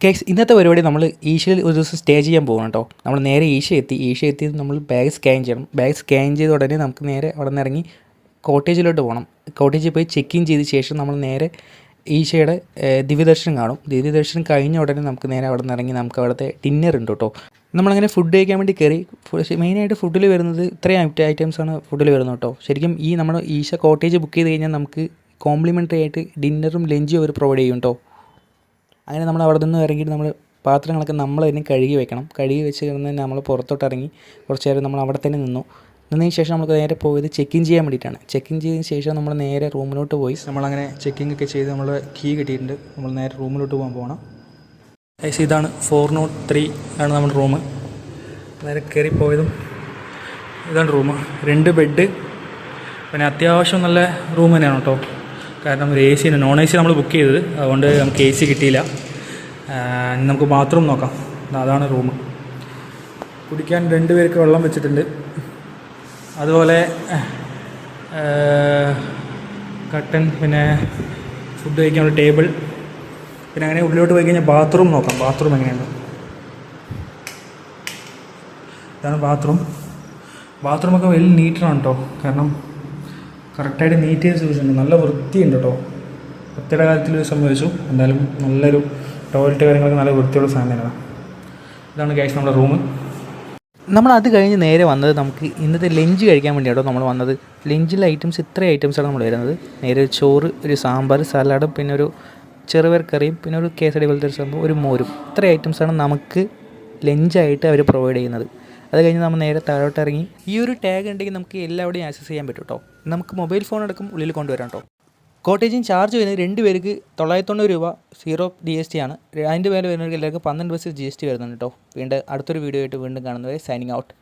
Guys ഇന്നത്തെ പരിപാടി നമ്മൾ ഈശയിൽ ഒരു ദിവസം സ്റ്റേ ചെയ്യാൻ പോകണം കേട്ടോ. നമ്മൾ നേരെ ഈശ എത്തി നമ്മൾ ബാഗ് സ്കാൻ ചെയ്യണം. ബാഗ് സ്കാൻ ചെയ്ത ഉടനെ നമുക്ക് നേരെ അവിടെ നിന്ന് ഇറങ്ങി കോട്ടേജിലോട്ട് പോകണം. കോട്ടേജിൽ പോയി ചെക്ക് ഇൻ ചെയ്ത ശേഷം നമ്മൾ നേരെ ഈശയുടെ ദിവ്യദർശനം കാണും. ദിവ്യദർശനം കഴിഞ്ഞ ഉടനെ നമുക്ക് നേരെ അവിടെ നിന്ന് ഇറങ്ങി നമുക്ക് അവിടുത്തെ ഡിന്നർ ഉണ്ട് കേട്ടോ. നമ്മളങ്ങനെ ഫുഡ് കഴിക്കാൻ വേണ്ടി കയറി. മെയിനായിട്ട് ഫുഡിൽ വരുന്നത് ഇത്രയും ഐറ്റംസാണ് ഫുഡിൽ വരുന്നത് കേട്ടോ. ശരിക്കും ഈ നമ്മുടെ ഈശ കോട്ടേജ് ബുക്ക് ചെയ്ത് കഴിഞ്ഞാൽ നമുക്ക് കോംപ്ലിമെൻ്ററി ആയിട്ട് ഡിന്നറും ലഞ്ചും അവർ പ്രൊവൈഡ് ചെയ്യും കേട്ടോ. അങ്ങനെ നമ്മൾ അവിടെ നിന്ന് ഇറങ്ങിയിട്ട് നമ്മൾ പാത്രങ്ങളൊക്കെ നമ്മൾ തന്നെ കഴുകി വെക്കണം. കഴുകി വെച്ച് കഴിഞ്ഞ് നമ്മൾ പുറത്തോട്ട് ഇറങ്ങി കുറച്ച് നേരം നമ്മൾ അവിടെ തന്നെ നിന്നതിന് ശേഷം നമുക്ക് നേരെ പോയത് ചെക്ക് ഇൻ ചെയ്യാൻ വേണ്ടിയിട്ടാണ്. ചെക്ക് ഇൻ ചെയ്തതിന് ശേഷം നമ്മൾ നേരെ റൂമിലോട്ട് പോയി നമ്മളങ്ങനെ ചെക്കിംഗ് ഒക്കെ ചെയ്ത് നമ്മൾ കീ കിട്ടിയിട്ടുണ്ട്. നമ്മൾ നേരെ റൂമിലോട്ട് പോകണം. ഇതാണ് 403 ആണ് നമ്മുടെ റൂം. നേരെ കയറി പോയതും ഇതാണ് റൂം. 2 ബെഡ്, പിന്നെ അത്യാവശ്യം നല്ല റൂം തന്നെയാണ് കേട്ടോ. കാരണം ഒരു AC ആണ്, നോൺ AC നമ്മൾ ബുക്ക് ചെയ്തത്, അതുകൊണ്ട് നമുക്ക് AC കിട്ടിയില്ല. നമുക്ക് ബാത്റൂം നോക്കാം. അതാണ് റൂം. കുടിക്കാൻ 2 പേർക്ക് വെള്ളം വെച്ചിട്ടുണ്ട്. അതുപോലെ കട്ടൻ, പിന്നെ ഫുഡ് കഴിക്കാനുള്ള ടേബിൾ, പിന്നെ അങ്ങനെ ഉള്ളിലോട്ട് പോയി കഴിഞ്ഞാൽ ബാത്റൂം നോക്കാം. ബാത്റൂം എങ്ങനെയുണ്ട്? ഇതാണ് ബാത്റൂം. ബാത്റൂമൊക്കെ വലിയ നീറ്റാണ് കേട്ടോ. കാരണം കറക്റ്റായിട്ട് നീറ്റ് ചെയ്ത് സൂക്ഷിച്ചിട്ടുണ്ട്. നല്ല വൃത്തിയുണ്ട് കേട്ടോ. വൃത്തിയുടെ കാര്യത്തിൽ സംഭവിച്ചു. എന്തായാലും നല്ലൊരു ടോയ്ലറ്റ് കാര്യങ്ങളൊക്കെ നല്ല വൃത്തിയുള്ള സാധനം തന്നെയാണ്. ഇതാണ് ഗൈസ് നമ്മുടെ റൂം. നമ്മൾ അത് കഴിഞ്ഞ് നേരെ വന്നത് നമുക്ക് ഇന്നത്തെ ലഞ്ച് കഴിക്കാൻ വേണ്ടിയാട്ടോ നമ്മൾ വന്നത്. ലഞ്ചിലെ ഐറ്റംസ് ഇത്രയും ഐറ്റംസാണ് നമ്മൾ വരുന്നത്. നേരെ ഒരു ചോറ്, ഒരു സാമ്പാർ, സലാഡും, പിന്നെ ഒരു ചെറുപയർ കറിയും, പിന്നെ ഒരു കേസരി പോലത്തെ ഒരു സംഭവം, ഒരു മോരും. ഇത്രയും ഐറ്റംസാണ് നമുക്ക് ലഞ്ചായിട്ട് അവർ പ്രൊവൈഡ് ചെയ്യുന്നത്. അത് കഴിഞ്ഞ് നമ്മൾ നേരെ താഴോട്ട് ഇറങ്ങി. ഈ ഒരു ടാഗ് ഉണ്ടെങ്കിൽ നമുക്ക് എല്ലാവിടെയും ആക്സസ് ചെയ്യാൻ പറ്റും കേട്ടോ. നമുക്ക് മൊബൈൽ ഫോൺ അടക്കം ഉള്ളിൽ കൊണ്ടുവരാം കേട്ടോ. കോട്ടേജിന് ചാർജ് വരുന്നത് 2 പേർക്ക് 990 രൂപ, 0 GST ആണ്. അതിൻ്റെ പേര് വരുന്നവർക്ക് എല്ലാവർക്കും 12% GST വരുന്നുണ്ട് കേട്ടോ. വീണ്ടും അടുത്തൊരു വീഡിയോ ആയിട്ട് വീണ്ടും കാണുന്നവരെ സൈനിങ് ഔട്ട്.